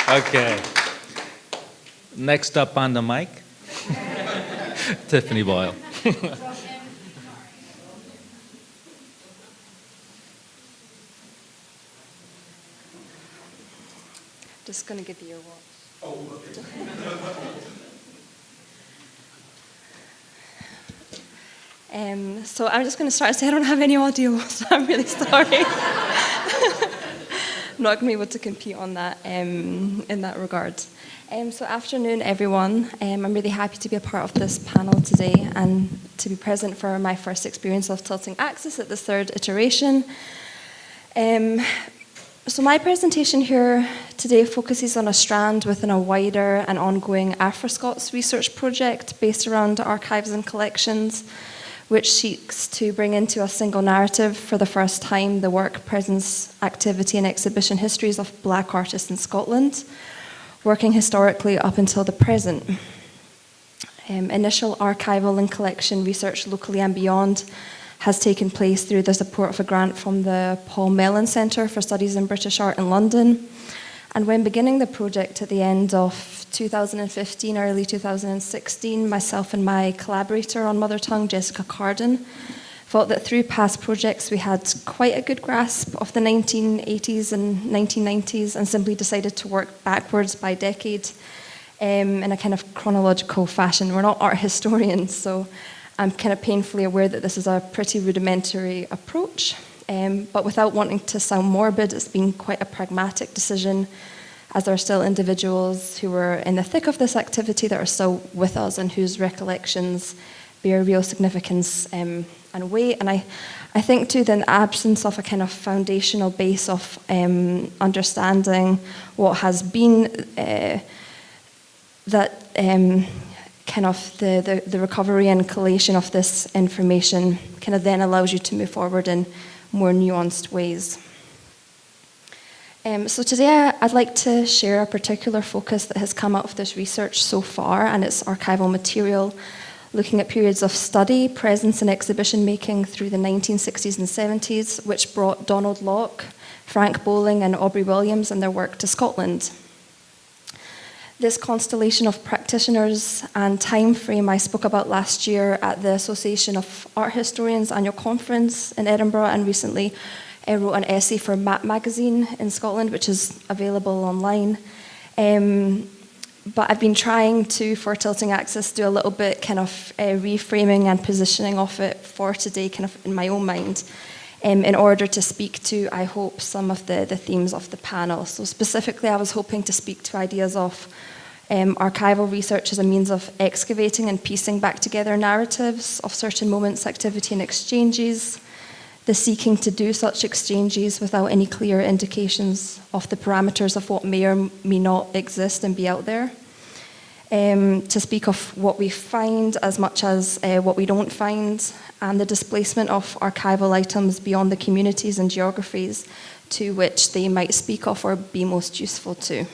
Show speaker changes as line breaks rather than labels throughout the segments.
Okay. Next up on the mic, Tiffany Boyle.
Just going to give you your watch. Oh, okay. So I'm just going to start. I don't have any audio, so I'm really sorry. I'm not going to be able to compete on that in that regard. So afternoon, everyone. I'm really happy to be a part of this panel today and to be present for my first experience of tilting axis at the third iteration. So my presentation here today focuses on a strand within a wider and ongoing Afro-Scots research project based around archives and collections, which seeks to bring into a single narrative for the first time the work, presence, activity and exhibition histories of Black artists in Scotland, working historically up until the present. Initial archival and collection research locally and beyond has taken place through the support of a grant from the Paul Mellon Centre for Studies in British Art in London. And when beginning the project at the end of 2015, early 2016, myself and my collaborator on Mother Tongue, Jessica Carden, thought that through past projects we had quite a good grasp of the 1980s and 1990s and simply decided to work backwards by decade in a kind of chronological fashion. We're not art historians, so I'm kind of painfully aware that this is a pretty rudimentary approach, but without wanting to sound morbid, it's been quite a pragmatic decision, as there are still individuals who were in the thick of this activity that are still with us and whose recollections bear real significance and weight. And I think too, the absence of a kind of foundational base of understanding what has been kind of the recovery and collation of this information kind of then allows you to move forward in more nuanced ways. So today I'd like to share a particular focus that has come out of this research so far, and it's archival material, looking at periods of study, presence and exhibition making through the 1960s and 70s, which brought Donald Locke, Frank Bowling and Aubrey Williams and their work to Scotland. This constellation of practitioners and time frame I spoke about last year at the Association of Art Historians annual conference in Edinburgh, and recently wrote an essay for Map magazine in Scotland, which is available online. But I've been trying to, for Tilting Axis, do a little bit kind of reframing and positioning of it for today, kind of in my own mind, in order to speak to, I hope, some of the themes of the panel. So specifically, I was hoping to speak to ideas of archival research as a means of excavating and piecing back together narratives of certain moments, activity and exchanges, the seeking to do such exchanges without any clear indications of the parameters of what may or may not exist and be out there, to speak of what we find as much as what we don't find, and the displacement of archival items beyond the communities and geographies to which they might speak of or be most useful to.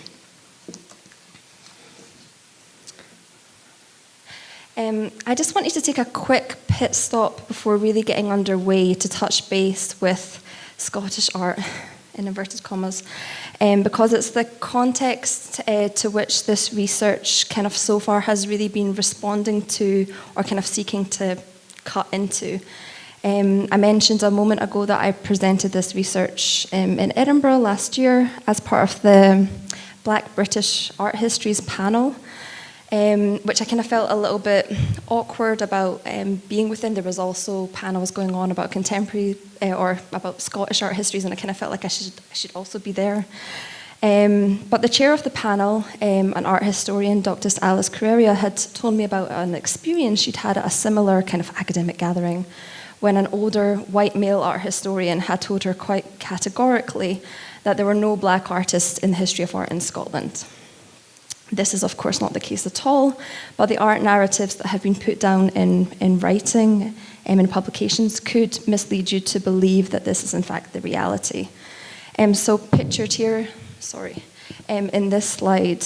I just wanted to take a quick pit stop before really getting underway to touch base with Scottish art, in inverted commas, because it's the context to which this research kind of so far has really been responding to or kind of seeking to cut into. I mentioned a moment ago that I presented this research in Edinburgh last year as part of the Black British Art Histories panel, which I kind of felt a little bit awkward about being within. There was also panels going on about contemporary or about Scottish art histories, and I kind of felt like I should also be there. But the chair of the panel, an art historian, Dr. Alice Carreria, had told me about an experience she'd had at a similar kind of academic gathering when an older white male art historian had told her quite categorically that there were no Black artists in the history of art in Scotland. This is, of course, not the case at all, but the art narratives that have been put down in writing and in publications could mislead you to believe that this is, in fact, the reality. So pictured here, in this slide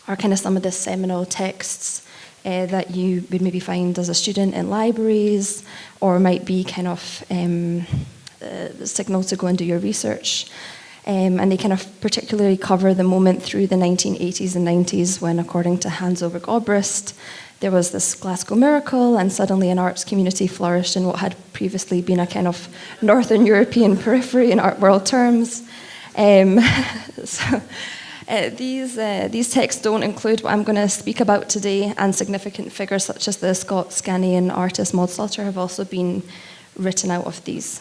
are kind of some of the seminal texts that you would maybe find as a student in libraries, or might be kind of a signal to go and do your research. And they kind of particularly cover the moment through the 1980s and 90s when, according to Hans-Ove Obrist, there was this Glasgow miracle and suddenly an arts community flourished in what had previously been a kind of Northern European periphery in art world terms. These texts don't include what I'm going to speak about today, and significant figures such as the Scots-Ghanaian artist Maud Slaughter have also been written out of these.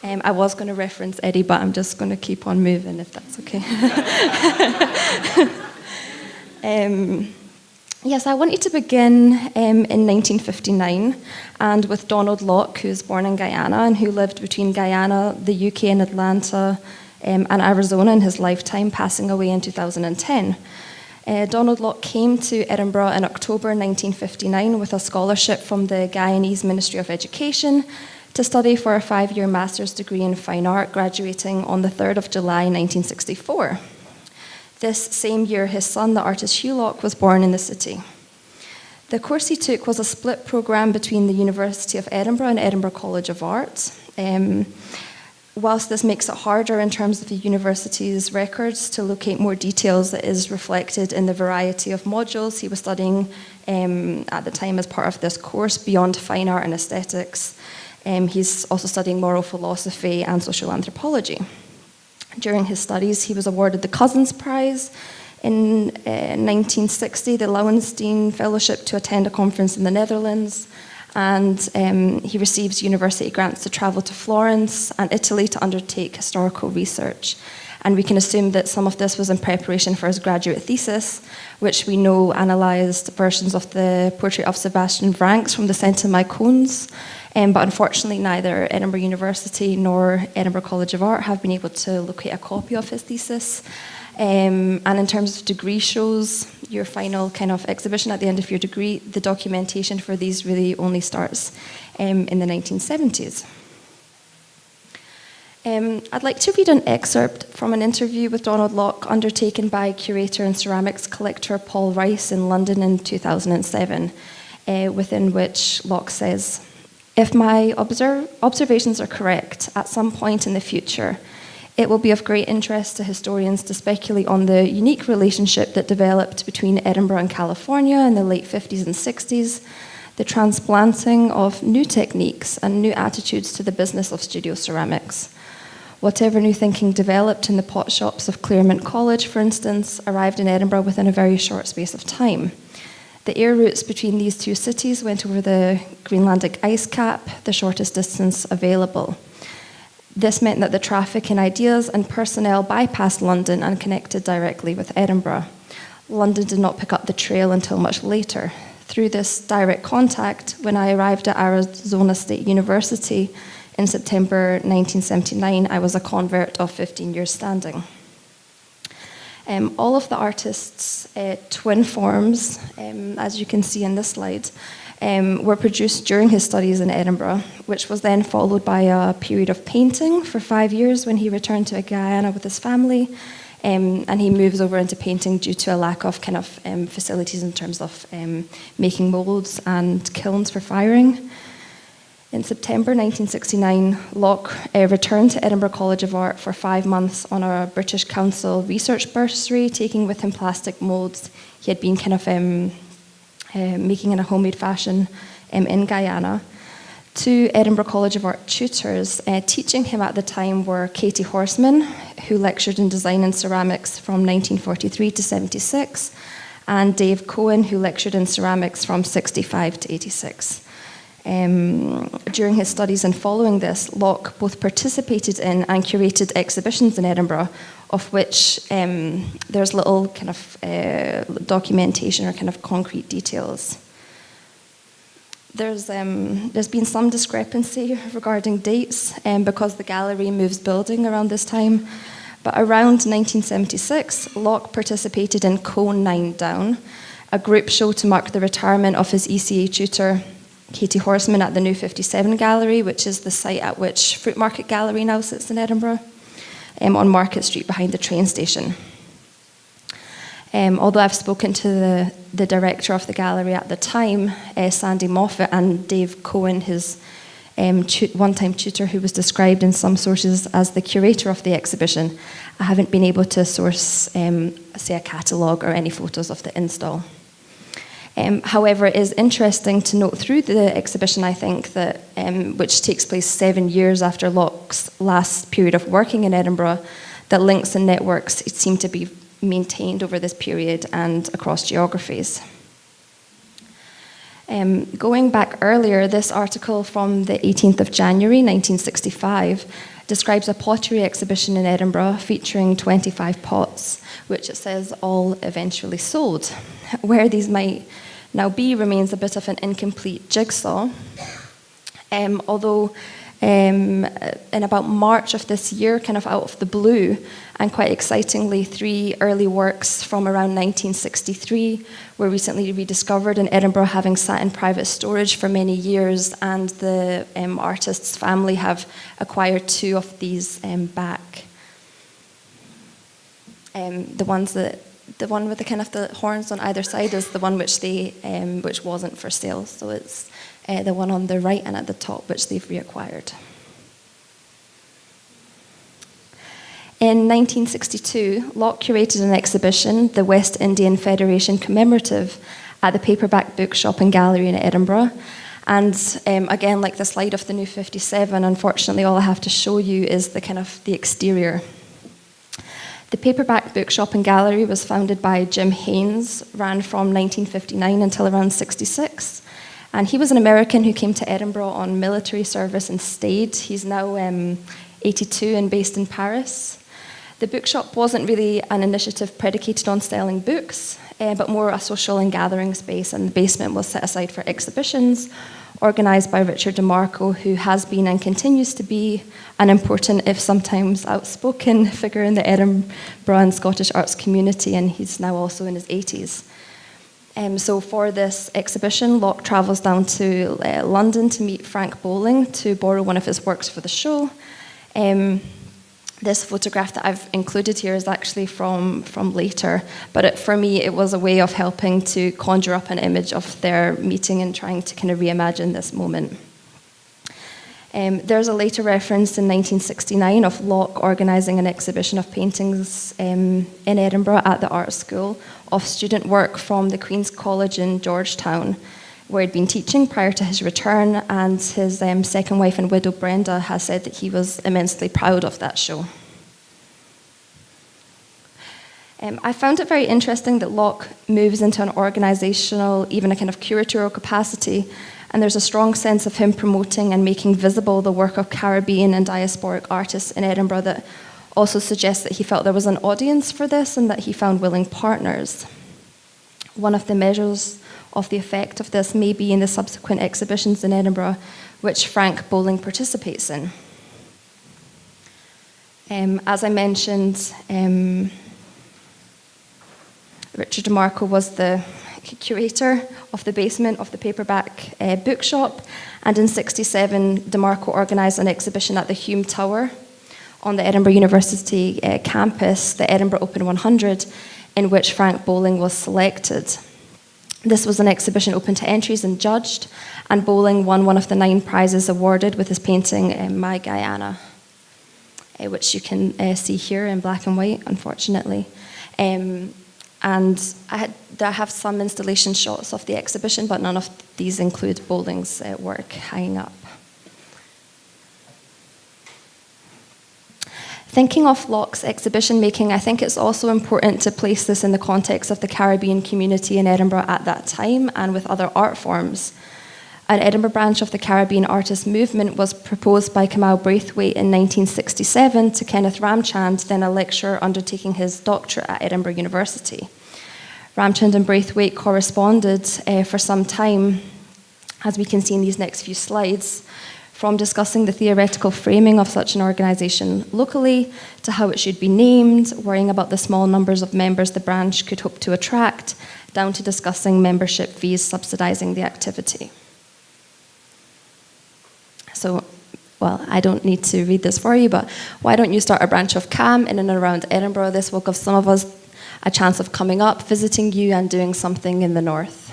I was going to reference Eddie, but I'm just going to keep on moving if that's okay. Yes, I wanted to begin in 1959 and with Donald Locke, who was born in Guyana and who lived between Guyana, the UK and Atlanta, and Arizona in his lifetime, passing away in 2010. Donald Locke came to Edinburgh in October 1959 with a scholarship from the Guyanese Ministry of Education to study for a 5-year master's degree in fine art, graduating on the 3rd of July 1964. This same year, his son, the artist Hugh Locke, was born in the city. The course he took was a split programme between the University of Edinburgh and Edinburgh College of Art. Whilst this makes it harder in terms of the university's records to locate more details, that is reflected in the variety of modules he was studying at the time as part of this course beyond fine art and aesthetics. He's also studying moral philosophy and social anthropology. During his studies, he was awarded the Cousins Prize. In 1960, the Lowenstein Fellowship to attend a conference in the Netherlands, and he receives university grants to travel to Florence and Italy to undertake historical research. And we can assume that some of this was in preparation for his graduate thesis, which we know analysed versions of the portrait of Sebastian Vranckx from the Saint-Mycons. But unfortunately, neither Edinburgh University nor Edinburgh College of Art have been able to locate a copy of his thesis. And in terms of degree shows, your final kind of exhibition at the end of your degree, the documentation for these really only starts in the 1970s. I'd like to read an excerpt from an interview with Donald Locke undertaken by curator and ceramics collector Paul Rice in London in 2007, within which Locke says, "If my observations are correct, at some point in the future, it will be of great interest to historians to speculate on the unique relationship that developed between Edinburgh and California in the late 50s and 60s, the transplanting of new techniques and new attitudes to the business of studio ceramics. Whatever new thinking developed in the pot shops of Claremont College, for instance, arrived in Edinburgh within a very short space of time. The air routes between these two cities went over the Greenlandic ice cap, the shortest distance available. This meant that the traffic in ideas and personnel bypassed London and connected directly with Edinburgh. London did not pick up the trail until much later. Through this direct contact, when I arrived at Arizona State University in September 1979, I was a convert of 15 years standing." All of the artist's twin forms, as you can see in this slide, were produced during his studies in Edinburgh, which was then followed by a period of painting for 5 years when he returned to Guyana with his family, and he moves over into painting due to a lack of kind of facilities in terms of making molds and kilns for firing. In September 1969, Locke returned to Edinburgh College of Art for 5 months on a British Council research bursary, taking with him plastic moulds he had been kind of making in a homemade fashion in Guyana. 2 Edinburgh College of Art tutors teaching him at the time were Katie Horseman, who lectured in design and ceramics from 1943 to 76, and Dave Cohen, who lectured in ceramics from 65 to 86. During his studies and following this, Locke both participated in and curated exhibitions in Edinburgh, of which there's little kind of documentation or kind of concrete details. There's been some discrepancy regarding dates because the gallery moves building around this time. But around 1976, Locke participated in Cone 9 Down, a group show to mark the retirement of his ECA tutor, Katie Horseman, at the New 57 Gallery, which is the site at which Fruit Market Gallery now sits in Edinburgh, on Market Street behind the train station. Although I've spoken to the director of the gallery at the time, Sandy Moffat, and Dave Cohen, his one-time tutor who was described in some sources as the curator of the exhibition. I haven't been able to source, say, a catalogue or any photos of the install. However, it is interesting to note through the exhibition, I think, that which takes place 7 years after Locke's last period of working in Edinburgh, that links and networks seem to be maintained over this period and across geographies. Going back earlier, this article from the 18th of January 1965 describes a pottery exhibition in Edinburgh featuring 25 pots, which it says all eventually sold. Where these might now be remains a bit of an incomplete jigsaw, although in about March of this year, kind of out of the blue, and quite excitingly, 3 early works from around 1963 were recently rediscovered in Edinburgh, having sat in private storage for many years, and the artist's family have acquired 2 of these back. The one with the kind of the horns on either side is the one which wasn't for sale, so it's the one on the right and at the top, which they've reacquired. In 1962, Locke curated an exhibition, the West Indian Federation Commemorative, at the Paperback Bookshop and Gallery in Edinburgh. And again, like the slide of the new 57, unfortunately, all I have to show you is the kind of the exterior. The Paperback Bookshop and Gallery was founded by Jim Haynes, ran from 1959 until around 66. And he was an American who came to Edinburgh on military service and stayed. He's now 82 and based in Paris. The bookshop wasn't really an initiative predicated on selling books, but more a social and gathering space, and the basement was set aside for exhibitions organised by Richard DeMarco, who has been and continues to be an important, if sometimes outspoken, figure in the Edinburgh and Scottish arts community, and he's now also in his 80s. So for this exhibition, Locke travels down to London to meet Frank Bowling to borrow one of his works for the show. This photograph that I've included here is actually from later, but for me it was a way of helping to conjure up an image of their meeting and trying to kind of reimagine this moment. There's a later reference in 1969 of Locke organising an exhibition of paintings in Edinburgh at the art school of student work from the Queen's College in Georgetown, where he'd been teaching prior to his return, and his second wife and widow, Brenda, has said that he was immensely proud of that show. I found it very interesting that Locke moves into an organisational, even a kind of curatorial capacity, and there's a strong sense of him promoting and making visible the work of Caribbean and diasporic artists in Edinburgh that also suggests that he felt there was an audience for this and that he found willing partners. One of the measures of the effect of this may be in the subsequent exhibitions in Edinburgh, which Frank Bowling participates in. As I mentioned, Richard DeMarco was the curator of the basement of the Paperback bookshop, and in '67, DeMarco organised an exhibition at the Hume Tower on the Edinburgh University campus, the Edinburgh Open 100, in which Frank Bowling was selected. This was an exhibition open to entries and judged, and Bowling won one of the 9 prizes awarded with his painting, My Guyana, which you can see here in black and white, unfortunately. And I have some installation shots of the exhibition, but none of these include Bowling's work hanging up. Thinking of Locke's exhibition making, I think it's also important to place this in the context of the Caribbean community in Edinburgh at that time and with other art forms. An Edinburgh branch of the Caribbean artist movement was proposed by Kamal Braithwaite in 1967 to Kenneth Ramchand, then a lecturer undertaking his doctorate at Edinburgh University. Ramchand and Braithwaite corresponded for some time, as we can see in these next few slides, from discussing the theoretical framing of such an organisation locally to how it should be named, worrying about the small numbers of members the branch could hope to attract, down to discussing membership fees subsidising the activity. So, well, I don't need to read this for you, but why don't you start a branch of CAM in and around Edinburgh? This will give some of us a chance of coming up, visiting you, and doing something in the north.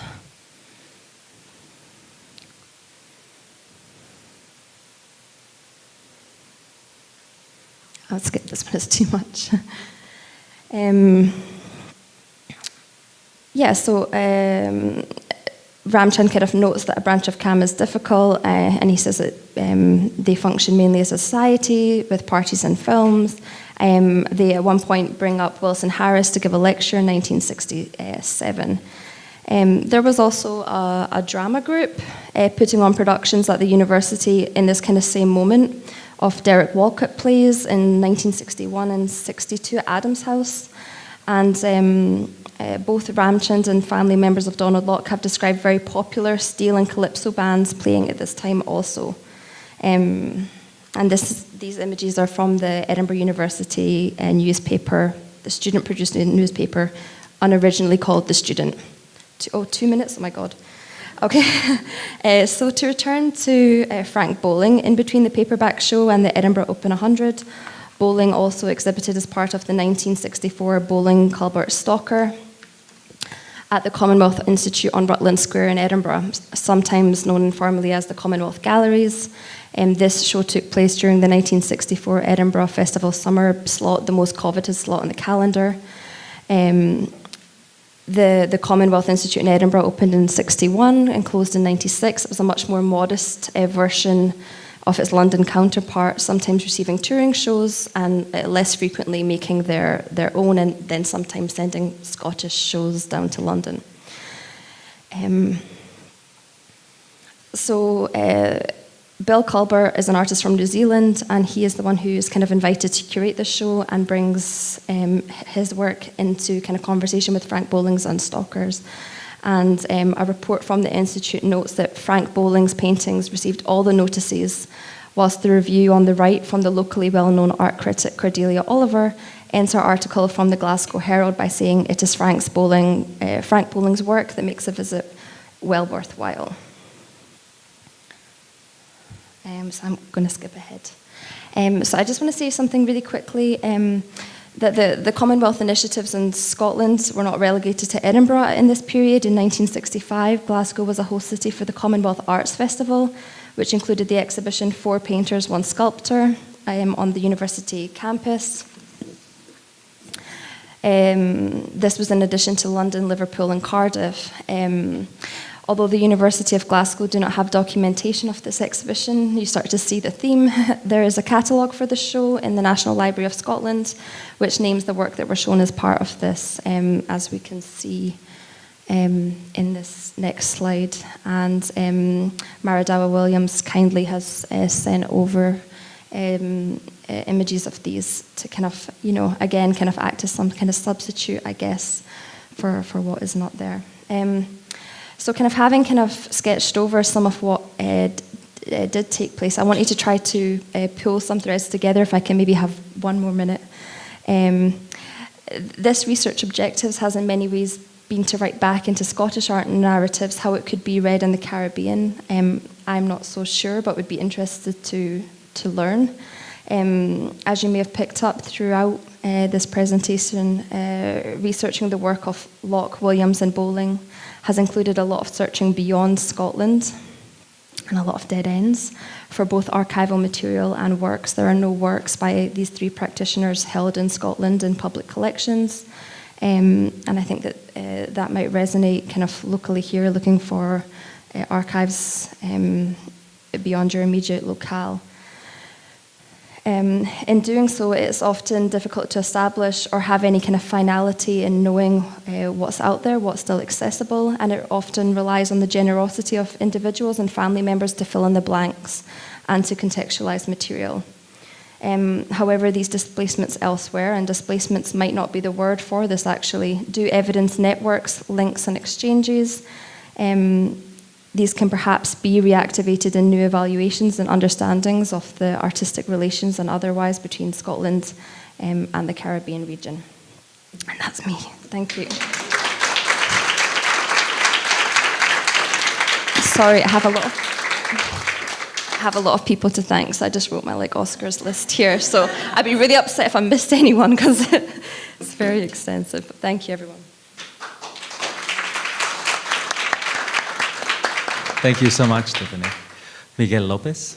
I'll skip this one, it's too much. Ramchand kind of notes that a branch of CAM is difficult, and he says that they function mainly as a society with parties and films. They at one point bring up Wilson Harris to give a lecture in 1967. There was also a drama group putting on productions at the university in this kind of same moment of Derek Walcott plays in 1961 and 62 at Adams House. And both Ramchand and family members of Donald Locke have described very popular steel and calypso bands playing at this time also. And these images are from the Edinburgh University newspaper, the student-produced newspaper, unoriginally called The Student. 2 minutes? Oh my God. Okay. So to return to Frank Bowling, in between the paperback show and the Edinburgh Open 100, Bowling also exhibited as part of the 1964 Bowling Culbert Stalker at the Commonwealth Institute on Rutland Square in Edinburgh, sometimes known informally as the Commonwealth Galleries. This show took place during the 1964 Edinburgh Festival Summer slot, the most coveted slot on the calendar. The Commonwealth Institute in Edinburgh opened in 1961 and closed in 1996. It was a much more modest version of its London counterpart, sometimes receiving touring shows and less frequently making their own, and then sometimes sending Scottish shows down to London. Bill Culbert is an artist from New Zealand, and he is the one who is kind of invited to curate the show and brings his work into kind of conversation with Frank Bowling's on Stalkers. And a report from the Institute notes that Frank Bowling's paintings received all the notices, whilst the review on the right from the locally well-known art critic Cordelia Oliver ends her article from the Glasgow Herald by saying it is Frank Bowling's work that makes a visit well worthwhile. So I'm going to skip ahead. So I just want to say something really quickly, that the Commonwealth initiatives in Scotland were not relegated to Edinburgh in this period. In 1965, Glasgow was a host city for the Commonwealth Arts Festival, which included the exhibition Four Painters, One Sculptor on the university campus. This was in addition to London, Liverpool and Cardiff. Although the University of Glasgow do not have documentation of this exhibition, you start to see the theme. There is a catalogue for the show in the National Library of Scotland, which names the work that were shown as part of this, as we can see in this next slide. And Maradawa Williams kindly has sent over images of these to kind of, again, kind of act as some kind of substitute, I guess, for what is not there. So kind of having kind of sketched over some of what did take place, I want you to try to pull some threads together, if I can maybe have 1 more minute. This research objectives has in many ways been to write back into Scottish art and narratives how it could be read in the Caribbean. I'm not so sure, but would be interested to learn. As you may have picked up throughout this presentation, researching the work of Locke, Williams and Bowling has included a lot of searching beyond Scotland and a lot of dead ends. For both archival material and works, there are no works by these 3 practitioners held in Scotland in public collections. And I think that that might resonate kind of locally here, looking for archives beyond your immediate locale. In doing so, it's often difficult to establish or have any kind of finality in knowing what's out there, what's still accessible, and it often relies on the generosity of individuals and family members to fill in the blanks and to contextualize material. However, these displacements elsewhere, and displacements might not be the word for this actually, do evidence networks, links and exchanges. These can perhaps be reactivated in new evaluations and understandings of the artistic relations and otherwise between Scotland and the Caribbean region. And that's me. Thank you. Sorry, I have a lot of people to thank, so I just wrote my Oscars list here. So I'd be really upset if I missed anyone because it's very extensive. But thank you, everyone.
Thank you so much, Tiffany. Miguel Lopez.